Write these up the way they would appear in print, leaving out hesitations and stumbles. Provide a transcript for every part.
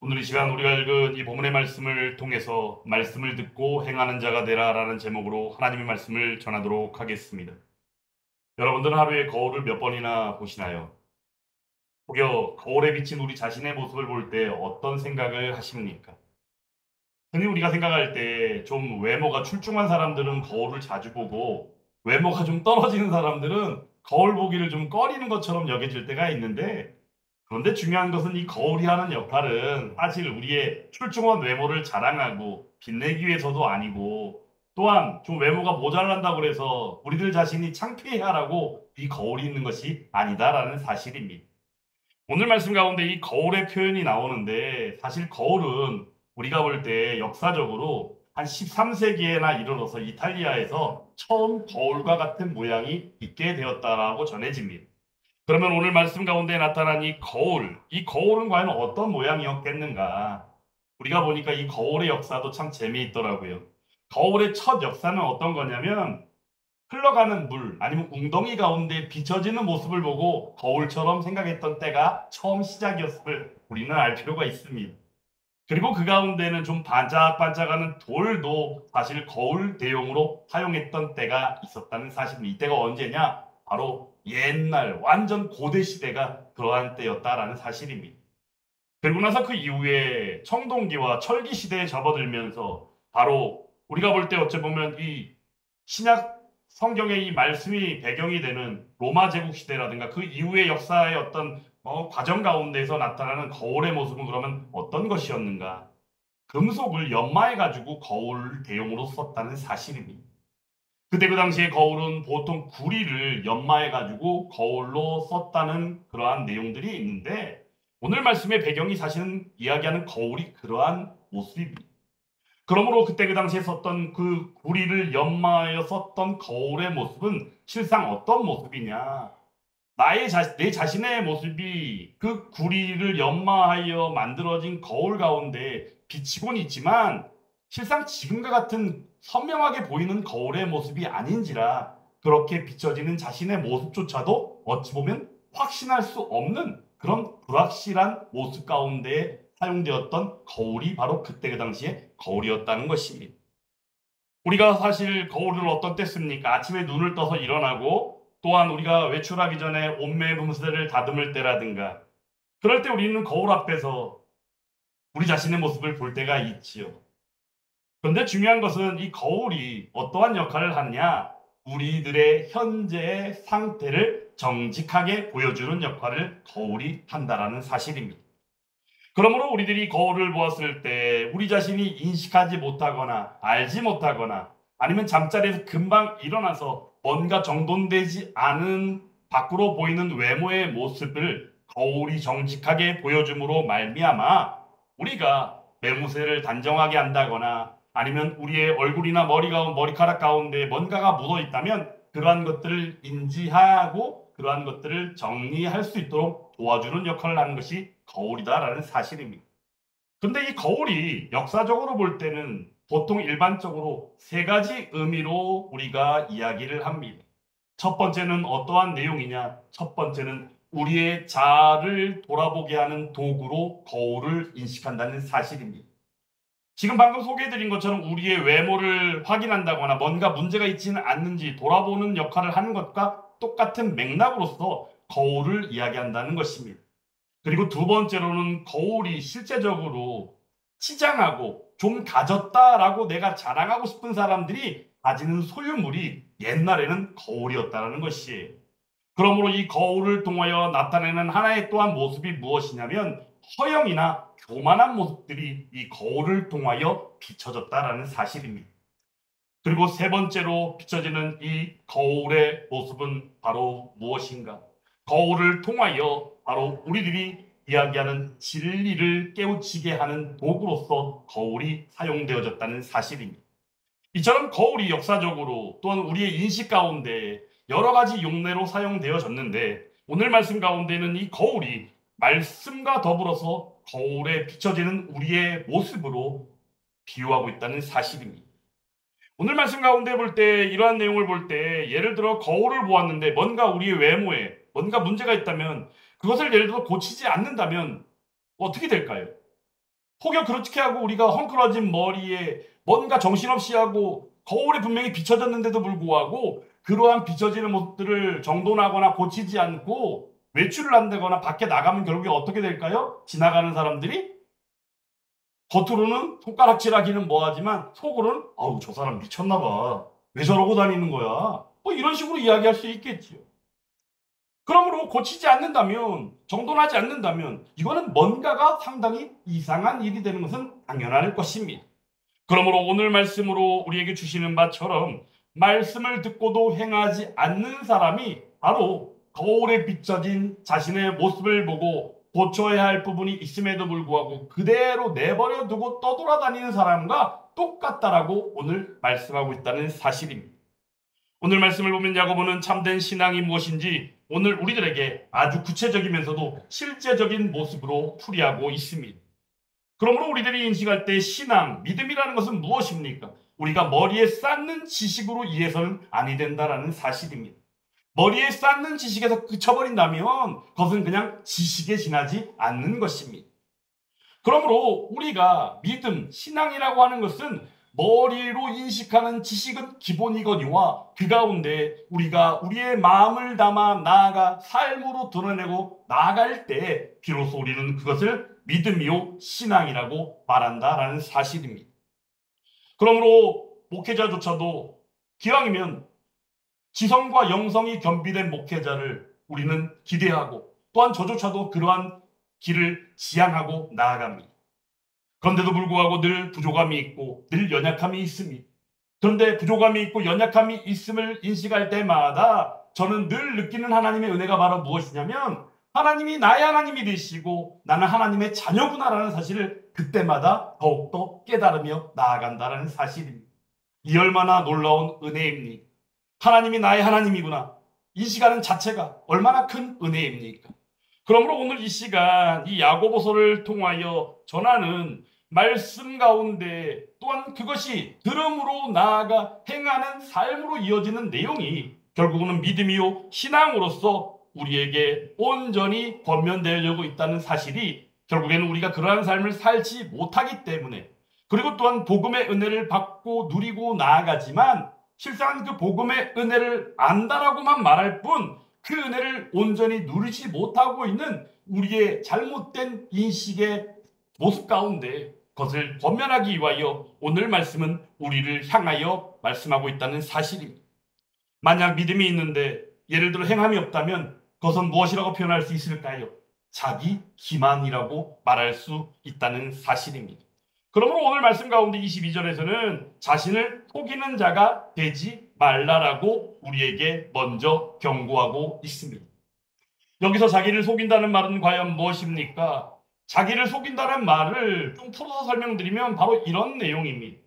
오늘 이 시간 우리가 읽은 이 본문의 말씀을 통해서 말씀을 듣고 행하는 자가 되라라는 제목으로 하나님의 말씀을 전하도록 하겠습니다. 여러분들은 하루에 거울을 몇 번이나 보시나요? 혹여 거울에 비친 우리 자신의 모습을 볼 때 어떤 생각을 하십니까? 흔히 우리가 생각할 때 좀 외모가 출중한 사람들은 거울을 자주 보고 외모가 좀 떨어지는 사람들은 거울 보기를 좀 꺼리는 것처럼 여겨질 때가 있는데, 그런데 중요한 것은 이 거울이 하는 역할은 사실 우리의 출중한 외모를 자랑하고 빛내기 위해서도 아니고, 또한 좀 외모가 모자란다고 그래서 우리들 자신이 창피해하라고 이 거울이 있는 것이 아니다라는 사실입니다. 오늘 말씀 가운데 이 거울의 표현이 나오는데, 사실 거울은 우리가 볼 때 역사적으로 한 13세기에나 이르러서 이탈리아에서 처음 거울과 같은 모양이 있게 되었다라고 전해집니다. 그러면 오늘 말씀 가운데 나타난 이 거울은 과연 어떤 모양이었겠는가? 우리가 보니까 이 거울의 역사도 참 재미있더라고요. 거울의 첫 역사는 어떤 거냐면, 흘러가는 물 아니면 웅덩이 가운데 비춰지는 모습을 보고 거울처럼 생각했던 때가 처음 시작이었음을 우리는 알 필요가 있습니다. 그리고 그 가운데는 좀 반짝반짝하는 돌도 사실 거울 대용으로 사용했던 때가 있었다는 사실입니다. 이때가 언제냐? 바로 옛날 완전 고대 시대가 그러한 때였다라는 사실입니다. 그리고 나서 그 이후에 청동기와 철기 시대에 접어들면서 바로 우리가 볼 때 어찌 보면 이 신약 성경의 이 말씀이 배경이 되는 로마 제국 시대라든가 그 이후의 역사의 어떤 과정 가운데서 나타나는 거울의 모습은 그러면 어떤 것이었는가? 금속을 연마해 가지고 거울 대용으로 썼다는 사실입니다. 그때 그 당시에 거울은 보통 구리를 연마해 가지고 거울로 썼다는 그러한 내용들이 있는데, 오늘 말씀의 배경이 사실은 이야기하는 거울이 그러한 모습입니다. 그러므로 그때 그 당시에 썼던 그 구리를 연마하여 썼던 거울의 모습은 실상 어떤 모습이냐? 내 자신의 모습이 그 구리를 연마하여 만들어진 거울 가운데 비치곤 있지만, 실상 지금과 같은 선명하게 보이는 거울의 모습이 아닌지라 그렇게 비춰지는 자신의 모습조차도 어찌 보면 확신할 수 없는 그런 불확실한 모습 가운데 사용되었던 거울이 바로 그때 그 당시에 거울이었다는 것입니다. 우리가 사실 거울을 어떤 때 씁니까? 아침에 눈을 떠서 일어나고, 또한 우리가 외출하기 전에 옷매 문새를 다듬을 때라든가, 그럴 때 우리는 거울 앞에서 우리 자신의 모습을 볼 때가 있지요. 그런데 중요한 것은 이 거울이 어떠한 역할을 하느냐? 우리들의 현재의 상태를 정직하게 보여주는 역할을 거울이 한다라는 사실입니다. 그러므로 우리들이 거울을 보았을 때 우리 자신이 인식하지 못하거나 알지 못하거나, 아니면 잠자리에서 금방 일어나서 뭔가 정돈되지 않은 밖으로 보이는 외모의 모습을 거울이 정직하게 보여줌으로 말미암아 우리가 매무새를 단정하게 한다거나, 아니면 우리의 얼굴이나 머리카락 가운데 뭔가가 묻어 있다면 그러한 것들을 인지하고 그러한 것들을 정리할 수 있도록 도와주는 역할을 하는 것이 거울이다라는 사실입니다. 근데 이 거울이 역사적으로 볼 때는 보통 일반적으로 세 가지 의미로 우리가 이야기를 합니다. 첫 번째는 어떠한 내용이냐? 첫 번째는 우리의 자아를 돌아보게 하는 도구로 거울을 인식한다는 사실입니다. 지금 방금 소개해드린 것처럼 우리의 외모를 확인한다거나 뭔가 문제가 있지는 않는지 돌아보는 역할을 하는 것과 똑같은 맥락으로서 거울을 이야기한다는 것입니다. 그리고 두 번째로는 거울이 실제적으로 치장하고 좀 가졌다라고 내가 자랑하고 싶은 사람들이 가지는 소유물이 옛날에는 거울이었다라는 것이에요. 그러므로 이 거울을 통하여 나타내는 하나의 또한 모습이 무엇이냐면, 허영이나 교만한 모습들이 이 거울을 통하여 비춰졌다라는 사실입니다. 그리고 세 번째로 비춰지는 이 거울의 모습은 바로 무엇인가? 거울을 통하여 바로 우리들이 이야기하는 진리를 깨우치게 하는 도구로서 거울이 사용되어졌다는 사실입니다. 이처럼 거울이 역사적으로 또한 우리의 인식 가운데 여러 가지 용례로 사용되어졌는데, 오늘 말씀 가운데는 이 거울이 말씀과 더불어서 거울에 비춰지는 우리의 모습으로 비유하고 있다는 사실입니다. 오늘 말씀 가운데 볼 때, 이러한 내용을 볼 때 예를 들어 거울을 보았는데 뭔가 우리의 외모에 뭔가 문제가 있다면, 그것을 예를 들어 고치지 않는다면 어떻게 될까요? 혹여 그렇게 하고 우리가 헝클어진 머리에 뭔가 정신없이 하고 거울에 분명히 비춰졌는데도 불구하고 그러한 비춰지는 모습들을 정돈하거나 고치지 않고 외출을 한다거나 밖에 나가면 결국에 어떻게 될까요? 지나가는 사람들이 겉으로는 손가락질하기는 뭐하지만 속으로는 아우 저 사람 미쳤나 봐. 왜 저러고 다니는 거야? 뭐 이런 식으로 이야기할 수 있겠지요. 그러므로 고치지 않는다면, 정돈하지 않는다면 이거는 뭔가가 상당히 이상한 일이 되는 것은 당연할 것입니다. 그러므로 오늘 말씀으로 우리에게 주시는 바처럼 말씀을 듣고도 행하지 않는 사람이 바로 거울에 비춰진 자신의 모습을 보고 고쳐야 할 부분이 있음에도 불구하고 그대로 내버려 두고 떠돌아다니는 사람과 똑같다라고 오늘 말씀하고 있다는 사실입니다. 오늘 말씀을 보면 야고보는 참된 신앙이 무엇인지 오늘 우리들에게 아주 구체적이면서도 실제적인 모습으로 풀이하고 있습니다. 그러므로 우리들이 인식할 때 신앙, 믿음이라는 것은 무엇입니까? 우리가 머리에 쌓는 지식으로 이해서는 아니 된다라는 사실입니다. 머리에 쌓는 지식에서 그쳐버린다면 그것은 그냥 지식에 지나지 않는 것입니다. 그러므로 우리가 믿음, 신앙이라고 하는 것은 머리로 인식하는 지식은 기본이거니와 그 가운데 우리가 우리의 마음을 담아 나아가 삶으로 드러내고 나아갈 때 비로소 우리는 그것을 믿음이요 신앙이라고 말한다라는 사실입니다. 그러므로 목회자조차도 기왕이면 지성과 영성이 겸비된 목회자를 우리는 기대하고 또한 저조차도 그러한 길을 지향하고 나아갑니다. 그런데도 불구하고 늘 부족함이 있고 늘 연약함이 있습니다. 그런데 부족함이 있고 연약함이 있음을 인식할 때마다 저는 늘 느끼는 하나님의 은혜가 바로 무엇이냐면 하나님이 나의 하나님이 되시고 나는 하나님의 자녀구나라는 사실을 그때마다 더욱더 깨달으며 나아간다는 사실입니다. 이 얼마나 놀라운 은혜입니까? 하나님이 나의 하나님이구나. 이 시간은 자체가 얼마나 큰 은혜입니까? 그러므로 오늘 이 시간 이 야고보서를 통하여 전하는 말씀 가운데 또한 그것이 들음으로 나아가 행하는 삶으로 이어지는 내용이 결국은 믿음이요 신앙으로서 우리에게 온전히 권면되려고 있다는 사실이 결국에는 우리가 그러한 삶을 살지 못하기 때문에 그리고 또한 복음의 은혜를 받고 누리고 나아가지만 실상 그 복음의 은혜를 안다라고만 말할 뿐 그 은혜를 온전히 누리지 못하고 있는 우리의 잘못된 인식의 모습 가운데 그것을 권면하기 위하여 오늘 말씀은 우리를 향하여 말씀하고 있다는 사실입니다. 만약 믿음이 있는데 예를 들어 행함이 없다면 그것은 무엇이라고 표현할 수 있을까요? 자기 기만이라고 말할 수 있다는 사실입니다. 그러므로 오늘 말씀 가운데 22절에서는 자신을 속이는 자가 되지 말라라고 우리에게 먼저 경고하고 있습니다. 여기서 자기를 속인다는 말은 과연 무엇입니까? 자기를 속인다는 말을 좀 풀어서 설명드리면 바로 이런 내용입니다.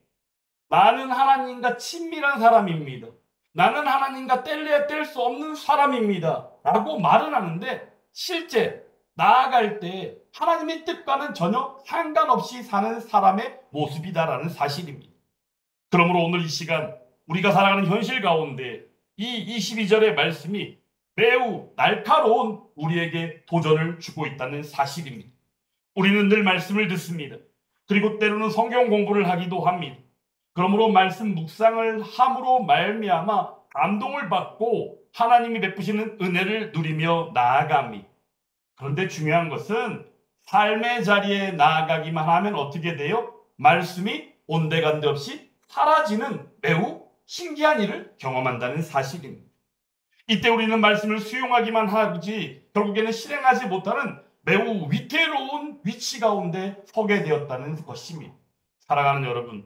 나는 하나님과 친밀한 사람입니다. 나는 하나님과 뗄래야 뗄 수 없는 사람입니다. 라고 말은 하는데 실제 나아갈 때 하나님의 뜻과는 전혀 상관없이 사는 사람의 모습이다라는 사실입니다. 그러므로 오늘 이 시간 우리가 살아가는 현실 가운데 이 22절의 말씀이 매우 날카로운 우리에게 도전을 주고 있다는 사실입니다. 우리는 늘 말씀을 듣습니다. 그리고 때로는 성경 공부를 하기도 합니다. 그러므로 말씀 묵상을 함으로 말미암아 감동을 받고 하나님이 베푸시는 은혜를 누리며 나아갑니다. 그런데 중요한 것은 삶의 자리에 나아가기만 하면 어떻게 돼요? 말씀이 온데간데 없이 사라지는 매우 신기한 일을 경험한다는 사실입니다. 이때 우리는 말씀을 수용하기만 하지 결국에는 실행하지 못하는 매우 위태로운 위치 가운데 서게 되었다는 것입니다. 사랑하는 여러분,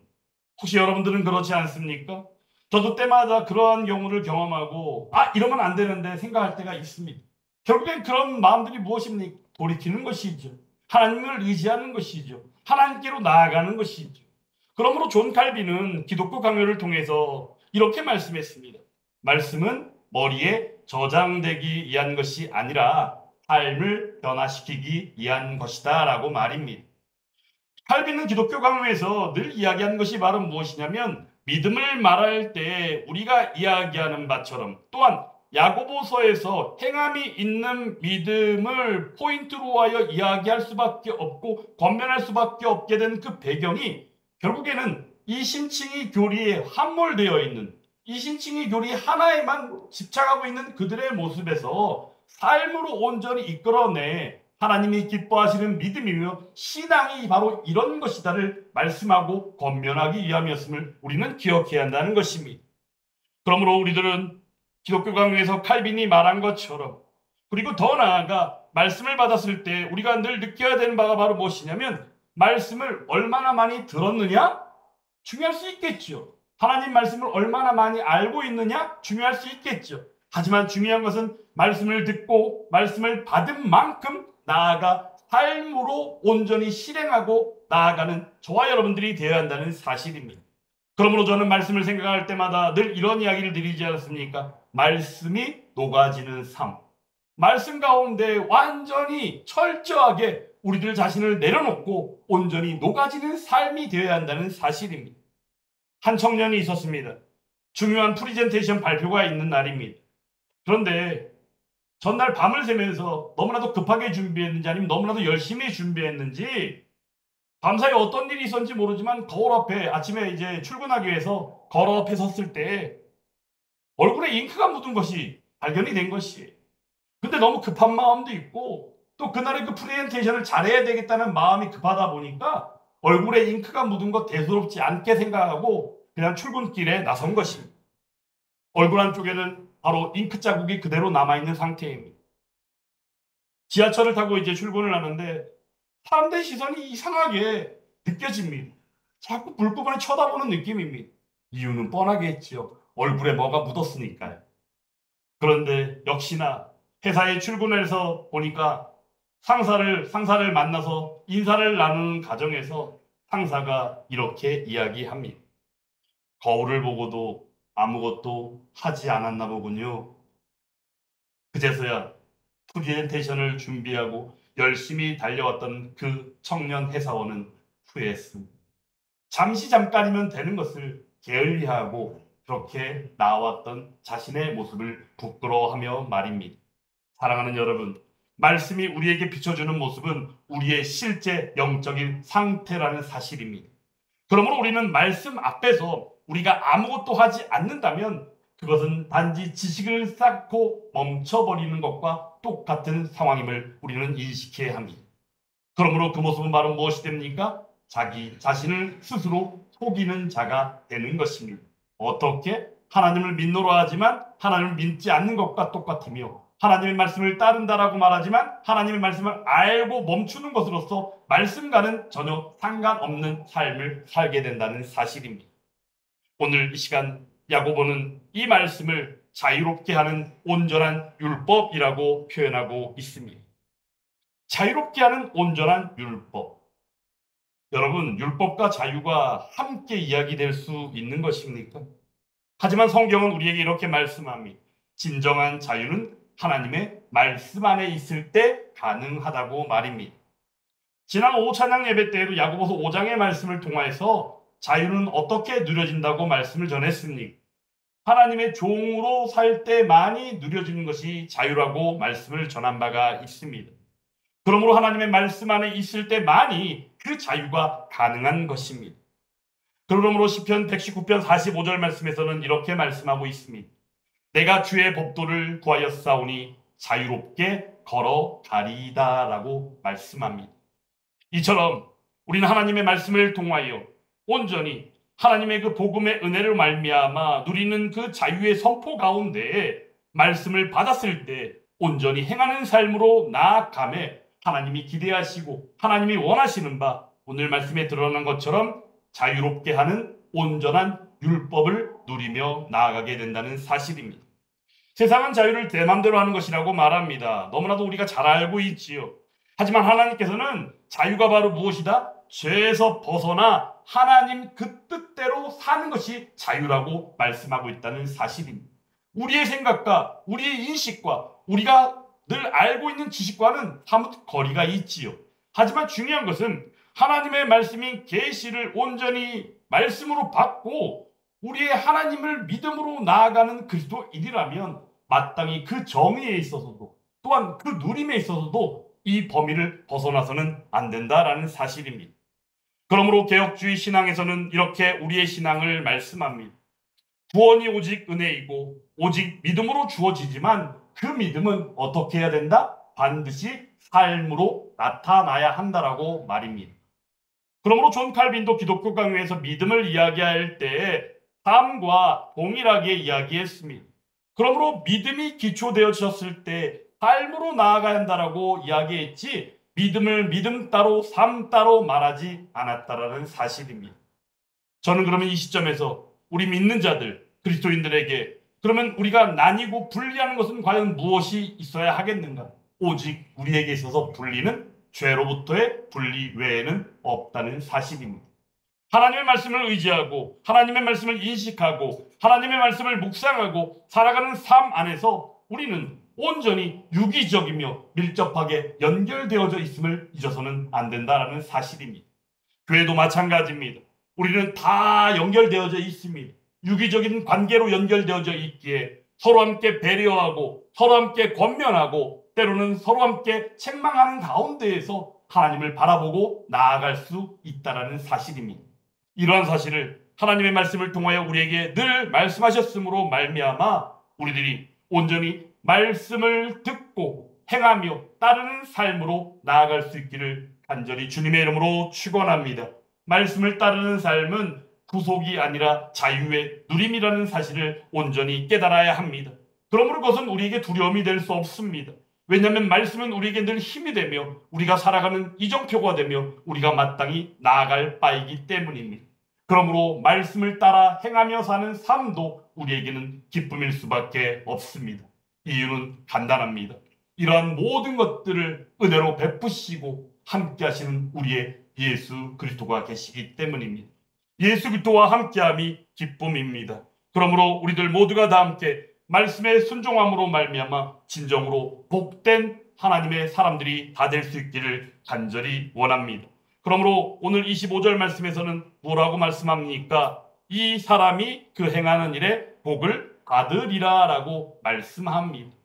혹시 여러분들은 그렇지 않습니까? 저도 때마다 그러한 경우를 경험하고 이러면 안 되는데 생각할 때가 있습니다. 결국엔 그런 마음들이 무엇입니까? 돌이키는 것이죠. 하나님을 의지하는 것이죠. 하나님께로 나아가는 것이죠. 그러므로 존 칼빈은 기독교 강요를 통해서 이렇게 말씀했습니다. 말씀은 머리에 저장되기 위한 것이 아니라 삶을 변화시키기 위한 것이다 라고 말입니다. 칼빈은 기독교 강요에서 늘 이야기하는 것이 바로 무엇이냐면 믿음을 말할 때 우리가 이야기하는 바처럼 또한 야고보서에서 행함이 있는 믿음을 포인트로 하여 이야기할 수밖에 없고 권면할 수밖에 없게 된 그 배경이 결국에는 이신칭의 교리에 함몰되어 있는, 이신칭의 교리 하나에만 집착하고 있는 그들의 모습에서 삶으로 온전히 이끌어내 하나님이 기뻐하시는 믿음이며 신앙이 바로 이런 것이다를 말씀하고 권면하기 위함이었음을 우리는 기억해야 한다는 것입니다. 그러므로 우리들은 기독교 강요에서 칼빈이 말한 것처럼, 그리고 더 나아가 말씀을 받았을 때 우리가 늘 느껴야 되는 바가 바로 무엇이냐면, 말씀을 얼마나 많이 들었느냐? 중요할 수 있겠죠. 하나님 말씀을 얼마나 많이 알고 있느냐? 중요할 수 있겠죠. 하지만 중요한 것은 말씀을 듣고 말씀을 받은 만큼 나아가 삶으로 온전히 실행하고 나아가는 저와 여러분들이 되어야 한다는 사실입니다. 그러므로 저는 말씀을 생각할 때마다 늘 이런 이야기를 드리지 않습니까? 말씀이 녹아지는 삶. 말씀 가운데 완전히 철저하게 우리들 자신을 내려놓고 온전히 녹아지는 삶이 되어야 한다는 사실입니다. 한 청년이 있었습니다. 중요한 프리젠테이션 발표가 있는 날입니다. 그런데 전날 밤을 새면서 너무나도 급하게 준비했는지 아니면 너무나도 열심히 준비했는지 밤사이 어떤 일이 있었는지 모르지만 거울 앞에 아침에 이제 출근하기 위해서 거울 앞에 섰을 때 얼굴에 잉크가 묻은 것이 발견이 된 것이에요. 근데 너무 급한 마음도 있고 또 그날의 그 프레젠테이션을 잘해야 되겠다는 마음이 급하다 보니까 얼굴에 잉크가 묻은 것 대수롭지 않게 생각하고 그냥 출근길에 나선 것입니다. 얼굴 한쪽에는 바로 잉크 자국이 그대로 남아있는 상태입니다. 지하철을 타고 이제 출근을 하는데 사람들의 시선이 이상하게 느껴집니다. 자꾸 불구분에 쳐다보는 느낌입니다. 이유는 뻔하겠지요. 얼굴에 뭐가 묻었으니까요. 그런데 역시나 회사에 출근해서 보니까 상사를 만나서 인사를 나누는 과정에서 상사가 이렇게 이야기합니다. 거울을 보고도 아무것도 하지 않았나 보군요. 그제서야 프레젠테이션을 준비하고 열심히 달려왔던 그 청년 회사원은 후회했습니다. 잠깐이면 되는 것을 게을리하고 그렇게 나왔던 자신의 모습을 부끄러워하며 말입니다. 사랑하는 여러분, 말씀이 우리에게 비춰주는 모습은 우리의 실제 영적인 상태라는 사실입니다. 그러므로 우리는 말씀 앞에서 우리가 아무것도 하지 않는다면 그것은 단지 지식을 쌓고 멈춰버리는 것과 똑같은 상황임을 우리는 인식해야 합니다. 그러므로 그 모습은 바로 무엇이 됩니까? 자기 자신을 스스로 속이는 자가 되는 것입니다. 어떻게? 하나님을 믿노라 하지만 하나님을 믿지 않는 것과 똑같으며, 하나님의 말씀을 따른다라고 말하지만 하나님의 말씀을 알고 멈추는 것으로서 말씀과는 전혀 상관없는 삶을 살게 된다는 사실입니다. 오늘 이 시간 야고보는 이 말씀을 자유롭게 하는 온전한 율법이라고 표현하고 있습니다. 자유롭게 하는 온전한 율법. 여러분, 율법과 자유가 함께 이야기될 수 있는 것입니까? 하지만 성경은 우리에게 이렇게 말씀합니다. 진정한 자유는 하나님의 말씀 안에 있을 때 가능하다고 말입니다. 지난 오찬양 예배 때에도 야고보서 5장의 말씀을 통하여서 자유는 어떻게 누려진다고 말씀을 전했습니까? 하나님의 종으로 살 때만이 누려지는 것이 자유라고 말씀을 전한 바가 있습니다. 그러므로 하나님의 말씀 안에 있을 때만이 그 자유가 가능한 것입니다. 그러므로 시편 119편 45절 말씀에서는 이렇게 말씀하고 있습니다. 내가 주의 법도를 구하였사오니 자유롭게 걸어가리이다 라고 말씀합니다. 이처럼 우리는 하나님의 말씀을 통하여 온전히 하나님의 그 복음의 은혜를 말미암아 누리는 그 자유의 선포 가운데 말씀을 받았을 때 온전히 행하는 삶으로 나아가매 하나님이 기대하시고 하나님이 원하시는 바 오늘 말씀에 드러난 것처럼 자유롭게 하는 온전한 율법을 누리며 나아가게 된다는 사실입니다. 세상은 자유를 내 맘대로 하는 것이라고 말합니다. 너무나도 우리가 잘 알고 있지요. 하지만 하나님께서는 자유가 바로 무엇이다? 죄에서 벗어나 하나님 그 뜻대로 사는 것이 자유라고 말씀하고 있다는 사실입니다. 우리의 생각과 우리의 인식과 우리가 늘 알고 있는 지식과는 사뭇 거리가 있지요. 하지만 중요한 것은 하나님의 말씀인 계시를 온전히 말씀으로 받고 우리의 하나님을 믿음으로 나아가는 그리스도인이라면 마땅히 그 정의에 있어서도 또한 그 누림에 있어서도 이 범위를 벗어나서는 안 된다라는 사실입니다. 그러므로 개혁주의 신앙에서는 이렇게 우리의 신앙을 말씀합니다. 구원이 오직 은혜이고 오직 믿음으로 주어지지만 그 믿음은 어떻게 해야 된다? 반드시 삶으로 나타나야 한다라고 말입니다. 그러므로 존 칼빈도 기독교 강요에서 믿음을 이야기할 때에 삶과 동일하게 이야기했습니다. 그러므로 믿음이 기초되어졌을 때 삶으로 나아가야 한다라고 이야기했지 믿음을 믿음 따로 삶 따로 말하지 않았다라는 사실입니다. 저는 그러면 이 시점에서 우리 믿는 자들 그리스도인들에게 그러면 우리가 나뉘고 분리하는 것은 과연 무엇이 있어야 하겠는가? 오직 우리에게 있어서 분리는 죄로부터의 분리 외에는 없다는 사실입니다. 하나님의 말씀을 의지하고 하나님의 말씀을 인식하고 하나님의 말씀을 묵상하고 살아가는 삶 안에서 우리는 온전히 유기적이며 밀접하게 연결되어져 있음을 잊어서는 안 된다는 사실입니다. 교회도 마찬가지입니다. 우리는 다 연결되어져 있습니다. 유기적인 관계로 연결되어져 있기에 서로 함께 배려하고 서로 함께 권면하고 때로는 서로 함께 책망하는 가운데에서 하나님을 바라보고 나아갈 수 있다는 사실입니다. 이러한 사실을 하나님의 말씀을 통하여 우리에게 늘 말씀하셨으므로 말미암아 우리들이 온전히 말씀을 듣고 행하며 따르는 삶으로 나아갈 수 있기를 간절히 주님의 이름으로 축원합니다. 말씀을 따르는 삶은 구속이 아니라 자유의 누림이라는 사실을 온전히 깨달아야 합니다. 그러므로 그것은 우리에게 두려움이 될 수 없습니다. 왜냐하면 말씀은 우리에게 늘 힘이 되며 우리가 살아가는 이정표가 되며 우리가 마땅히 나아갈 바이기 때문입니다. 그러므로 말씀을 따라 행하며 사는 삶도 우리에게는 기쁨일 수밖에 없습니다. 이유는 간단합니다. 이러한 모든 것들을 은혜로 베푸시고 함께 하시는 우리의 예수 그리스도가 계시기 때문입니다. 예수 그리스도와 함께함이 기쁨입니다. 그러므로 우리들 모두가 다 함께 말씀의 순종함으로 말미암아 진정으로 복된 하나님의 사람들이 다 될 수 있기를 간절히 원합니다. 그러므로 오늘 25절 말씀에서는 뭐라고 말씀합니까? 이 사람이 그 행하는 일에 복을 받으리라 라고 말씀합니다.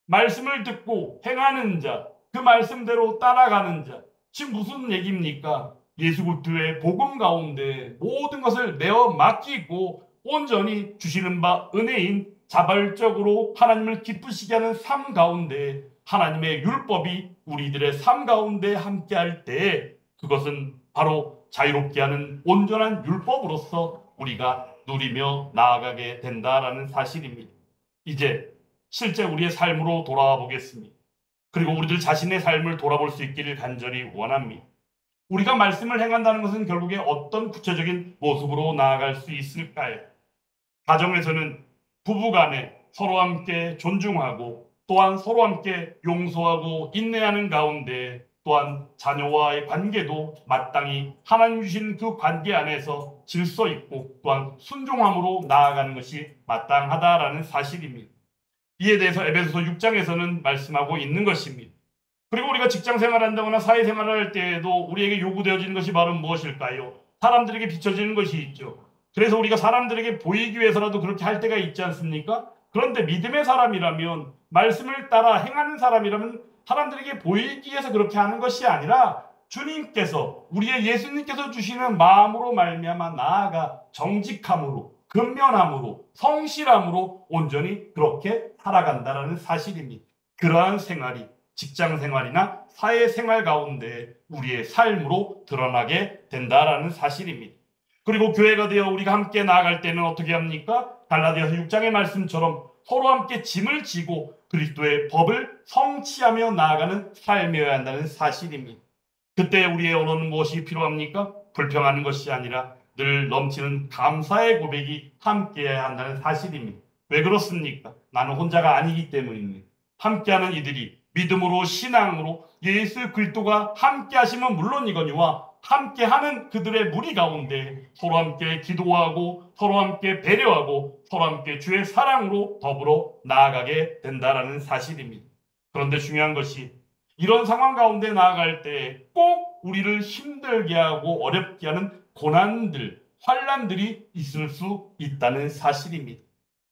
말씀을 듣고 행하는 자, 그 말씀대로 따라가는 자, 지금 무슨 얘기입니까? 예수 그리스도의 복음 가운데 모든 것을 내어 맡기고 온전히 주시는 바 은혜인 자발적으로 하나님을 기쁘시게 하는 삶 가운데 하나님의 율법이 우리들의 삶 가운데 함께할 때 그것은 바로 자유롭게 하는 온전한 율법으로서 우리가 누리며 나아가게 된다라는 사실입니다. 이제 실제 우리의 삶으로 돌아와 보겠습니다. 그리고 우리들 자신의 삶을 돌아볼 수 있기를 간절히 원합니다. 우리가 말씀을 행한다는 것은 결국에 어떤 구체적인 모습으로 나아갈 수 있을까요? 가정에서는 부부간에 서로 함께 존중하고 또한 서로 함께 용서하고 인내하는 가운데 또한 자녀와의 관계도 마땅히 하나님 주신 그 관계 안에서 질서 있고 또한 순종함으로 나아가는 것이 마땅하다라는 사실입니다. 이에 대해서 에베소서 6장에서는 말씀하고 있는 것입니다. 그리고 우리가 직장 생활한다거나 사회생활을 할 때에도 우리에게 요구되어지는 것이 바로 무엇일까요? 사람들에게 비춰지는 것이 있죠. 그래서 우리가 사람들에게 보이기 위해서라도 그렇게 할 때가 있지 않습니까? 그런데 믿음의 사람이라면 말씀을 따라 행하는 사람이라면 사람들에게 보이기 위해서 그렇게 하는 것이 아니라 주님께서 우리의 예수님께서 주시는 마음으로 말미암아 나아가 정직함으로 근면함으로 성실함으로 온전히 그렇게 살아간다는 사실입니다. 그러한 생활이 직장 생활이나 사회 생활 가운데 우리의 삶으로 드러나게 된다라는 사실입니다. 그리고 교회가 되어 우리가 함께 나아갈 때는 어떻게 합니까? 갈라디아서 6장의 말씀처럼 서로 함께 짐을 지고 그리스도의 법을 성취하며 나아가는 삶이어야 한다는 사실입니다. 그때 우리의 언어는 무엇이 필요합니까? 불평하는 것이 아니라 늘 넘치는 감사의 고백이 함께해야 한다는 사실입니다. 왜 그렇습니까? 나는 혼자가 아니기 때문입니다. 함께하는 이들이 믿음으로 신앙으로 예수 그리스도가 함께하시면 물론이거니와 함께하는 그들의 무리 가운데 서로 함께 기도하고 서로 함께 배려하고 서로 함께 주의 사랑으로 더불어 나아가게 된다는 사실입니다. 그런데 중요한 것이 이런 상황 가운데 나아갈 때 꼭 우리를 힘들게 하고 어렵게 하는 고난들, 환난들이 있을 수 있다는 사실입니다.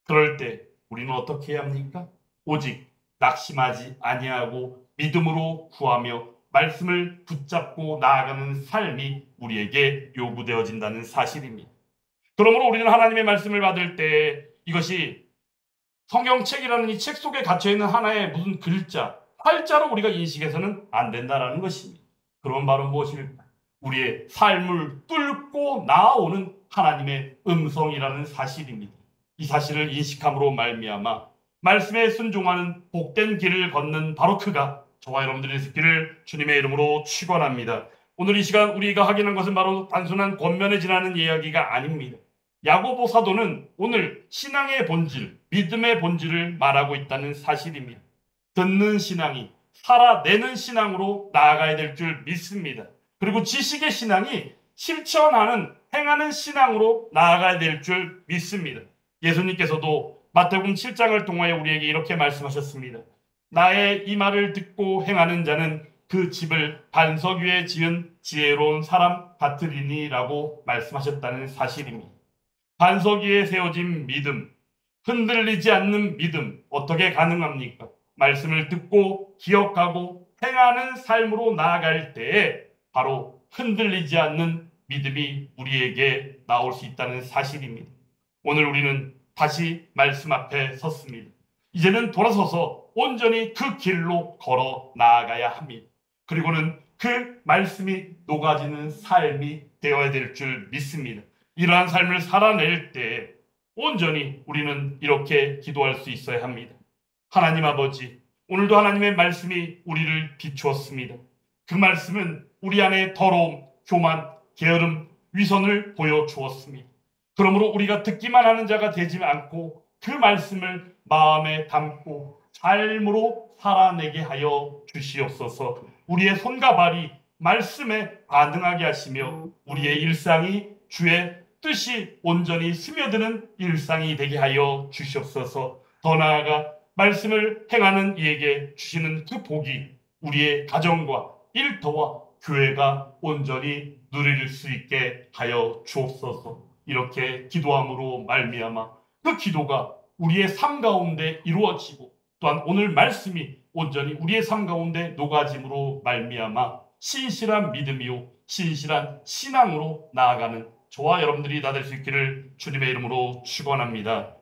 그럴 때 우리는 어떻게 해야 합니까? 오직 낙심하지 아니하고 믿음으로 구하며 말씀을 붙잡고 나아가는 삶이 우리에게 요구되어진다는 사실입니다. 그러므로 우리는 하나님의 말씀을 받을 때 이것이 성경책이라는 이 책 속에 갇혀있는 하나의 무슨 글자, 활자로 우리가 인식해서는 안 된다는 것입니다. 그런 바로 무엇일까? 우리의 삶을 뚫고 나아오는 하나님의 음성이라는 사실입니다. 이 사실을 인식함으로 말미암아 말씀에 순종하는 복된 길을 걷는 바로 그가 저와 여러분들이 있기를 주님의 이름으로 축원합니다. 오늘 이 시간 우리가 확인한 것은 바로 단순한 권면에 지나는 이야기가 아닙니다. 야고보 사도는 오늘 신앙의 본질, 믿음의 본질을 말하고 있다는 사실입니다. 듣는 신앙이 살아내는 신앙으로 나아가야 될 줄 믿습니다. 그리고 지식의 신앙이 실천하는, 행하는 신앙으로 나아가야 될 줄 믿습니다. 예수님께서도 마태복음 7장을 통하여 우리에게 이렇게 말씀하셨습니다. 나의 이 말을 듣고 행하는 자는 그 집을 반석 위에 지은 지혜로운 사람 같으리니라고 말씀하셨다는 사실입니다. 반석 위에 세워진 믿음, 흔들리지 않는 믿음 어떻게 가능합니까? 말씀을 듣고 기억하고 행하는 삶으로 나아갈 때에 바로 흔들리지 않는 믿음이 우리에게 나올 수 있다는 사실입니다. 오늘 우리는 다시 말씀 앞에 섰습니다. 이제는 돌아서서 온전히 그 길로 걸어 나아가야 합니다. 그리고는 그 말씀이 녹아지는 삶이 되어야 될 줄 믿습니다. 이러한 삶을 살아낼 때 온전히 우리는 이렇게 기도할 수 있어야 합니다. 하나님 아버지, 오늘도 하나님의 말씀이 우리를 비추었습니다. 그 말씀은 우리 안에 더러움, 교만, 게으름, 위선을 보여주었습니다. 그러므로 우리가 듣기만 하는 자가 되지 않고 그 말씀을 마음에 담고 삶으로 살아내게 하여 주시옵소서. 우리의 손과 발이 말씀에 반응하게 하시며 우리의 일상이 주의 뜻이 온전히 스며드는 일상이 되게 하여 주시옵소서. 더 나아가 말씀을 행하는 이에게 주시는 그 복이 우리의 가정과 일터와 교회가 온전히 누릴 수 있게 하여 주옵소서. 이렇게 기도함으로 말미암아 그 기도가 우리의 삶 가운데 이루어지고 또한 오늘 말씀이 온전히 우리의 삶 가운데 녹아짐으로 말미암아 신실한 믿음이요 신실한 신앙으로 나아가는 저와 여러분들이 다 될 수 있기를 주님의 이름으로 축원합니다.